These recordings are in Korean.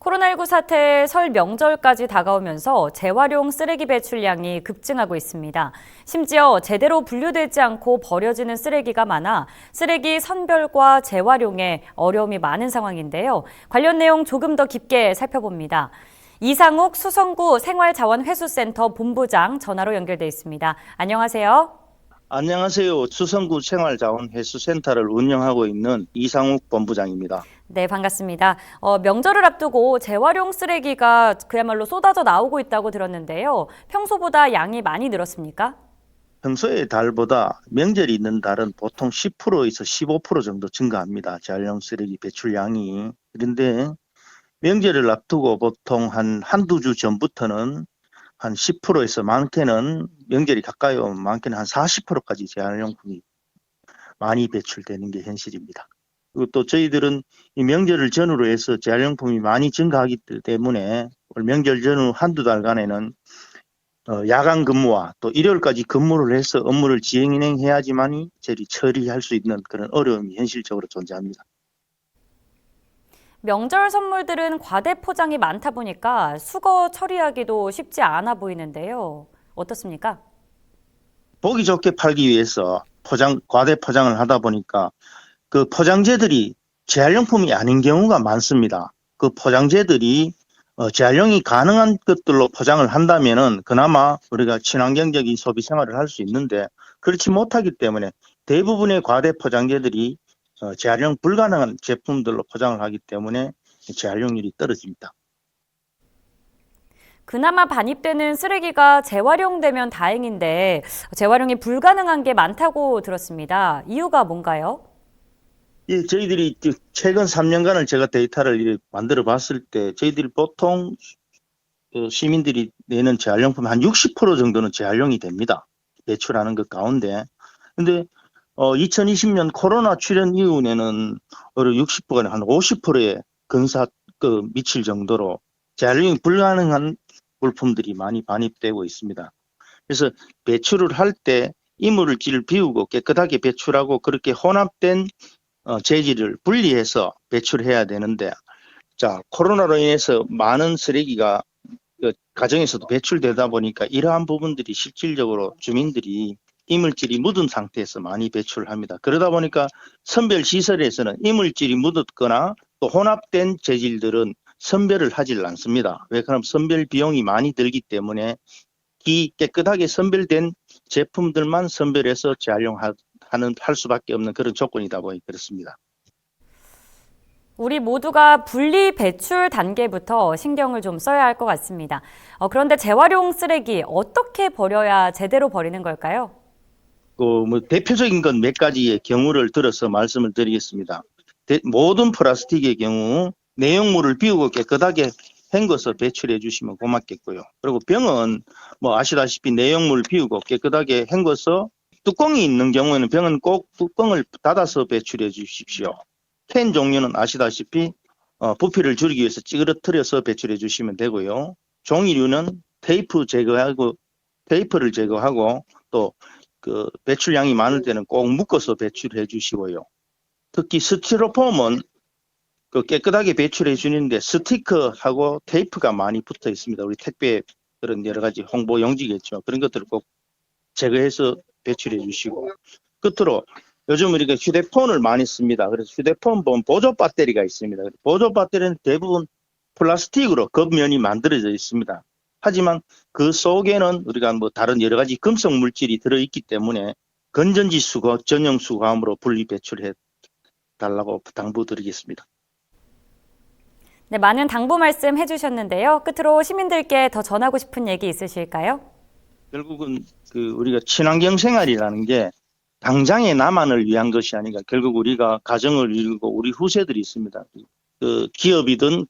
코로나19 사태에 설 명절까지 다가오면서 재활용 쓰레기 배출량이 급증하고 있습니다. 심지어 제대로 분류되지 않고 버려지는 쓰레기가 많아 쓰레기 선별과 재활용에 어려움이 많은 상황인데요. 관련 내용 조금 더 깊게 살펴봅니다. 이상욱 수성구 생활자원회수센터 본부장 전화로 연결돼 있습니다. 안녕하세요. 안녕하세요. 수성구 생활자원회수센터를 운영하고 있는 이상욱 본부장입니다. 네, 반갑습니다. 명절을 앞두고 재활용 쓰레기가 그야말로 쏟아져 나오고 있다고 들었는데요. 평소보다 양이 많이 늘었습니까? 평소의 달보다 명절이 있는 달은 보통 10%에서 15% 정도 증가합니다. 재활용 쓰레기 배출량이. 그런데 명절을 앞두고 보통 한두 주 전부터는 한 10%에서 많게는 명절이 가까이 오면 많게는 한 40%까지 재활용품이 많이 배출되는 게 현실입니다. 그리고 또 저희들은 이 명절을 전후로 해서 재활용품이 많이 증가하기 때문에 올 명절 전후 한두 달간에는 야간 근무와 또 일요일까지 근무를 해서 업무를 진행해야지만이 저희 처리할 수 있는 그런 어려움이 현실적으로 존재합니다. 명절 선물들은 과대 포장이 많다 보니까 수거 처리하기도 쉽지 않아 보이는데요. 어떻습니까? 보기 좋게 팔기 위해서 과대 포장을 하다 보니까 그 포장재들이 재활용품이 아닌 경우가 많습니다. 그 포장재들이 재활용이 가능한 것들로 포장을 한다면은 그나마 우리가 친환경적인 소비 생활을 할 수 있는데 그렇지 못하기 때문에 대부분의 과대 포장재들이 재활용 불가능한 제품들로 포장을 하기 때문에 재활용률이 떨어집니다. 그나마 반입되는 쓰레기가 재활용되면 다행인데 재활용이 불가능한 게 많다고 들었습니다. 이유가 뭔가요? 예, 저희들이 최근 3년간을 제가 데이터를 만들어 봤을 때 저희들이 보통 시민들이 내는 재활용품 한 60% 정도는 재활용이 됩니다. 배출하는 것 가운데. 근데 2020년 코로나 출현 이후에는 60%가 한 50%의 미칠 정도로 재활용이 불가능한 물품들이 많이 반입되고 있습니다. 그래서 배출을 할 때 이물질을 비우고 깨끗하게 배출하고 그렇게 혼합된 재질을 분리해서 배출해야 되는데, 자, 코로나로 인해서 많은 쓰레기가 가정에서도 배출되다 보니까 이러한 부분들이 실질적으로 주민들이 이물질이 묻은 상태에서 많이 배출을 합니다. 그러다 보니까 선별 시설에서는 이물질이 묻었거나 또 혼합된 재질들은 선별을 하질 않습니다. 왜 그럼 선별 비용이 많이 들기 때문에 깨끗하게 선별된 제품들만 선별해서 재활용할 수밖에 없는 그런 조건이다 보니 그렇습니다. 우리 모두가 분리 배출 단계부터 신경을 좀 써야 할 것 같습니다. 그런데 재활용 쓰레기 어떻게 버려야 제대로 버리는 걸까요? 대표적인 건 몇 가지의 경우를 들어서 말씀을 드리겠습니다. 모든 플라스틱의 경우 내용물을 비우고 깨끗하게 헹궈서 배출해 주시면 고맙겠고요. 그리고 병은 아시다시피 내용물 비우고 깨끗하게 헹궈서 뚜껑이 있는 경우에는 병은 꼭 뚜껑을 닫아서 배출해 주십시오. 캔 종류는 아시다시피 부피를 줄이기 위해서 찌그러뜨려서 배출해 주시면 되고요. 종이류는 테이프를 제거하고 또 그 배출량이 많을 때는 꼭 묶어서 배출해 주시고요. 특히 스티로폼은 깨끗하게 배출해 주는데 스티커하고 테이프가 많이 붙어 있습니다. 우리 택배 그런 여러 가지 홍보 용지겠죠. 그런 것들을 꼭 제거해서 배출해 주시고, 끝으로 요즘 우리가 휴대폰을 많이 씁니다. 그래서 휴대폰 보면 보조 배터리가 있습니다. 보조 배터리는 대부분 플라스틱으로 겉면이 만들어져 있습니다. 하지만 그 속에는 우리가 다른 여러 가지 금속 물질이 들어있기 때문에 건전지 수거, 전용 수거함으로 분리 배출해 달라고 당부드리겠습니다. 네, 많은 당부 말씀 해주셨는데요. 끝으로 시민들께 더 전하고 싶은 얘기 있으실까요? 결국은 우리가 친환경 생활이라는 게 당장의 나만을 위한 것이 아니라 결국 우리가 가정을 이루고 우리 후세들이 있습니다. 기업이든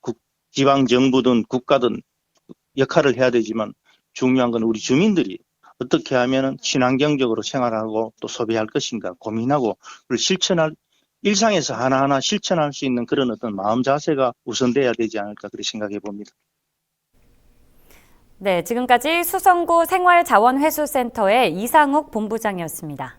지방정부든 국가든 역할을 해야 되지만 중요한 건 우리 주민들이 어떻게 하면 친환경적으로 생활하고 또 소비할 것인가 고민하고 그걸 일상에서 하나하나 실천할 수 있는 그런 어떤 마음 자세가 우선돼야 되지 않을까 그렇게 생각해 봅니다. 네, 지금까지 수성구 생활자원회수센터의 이상욱 본부장이었습니다.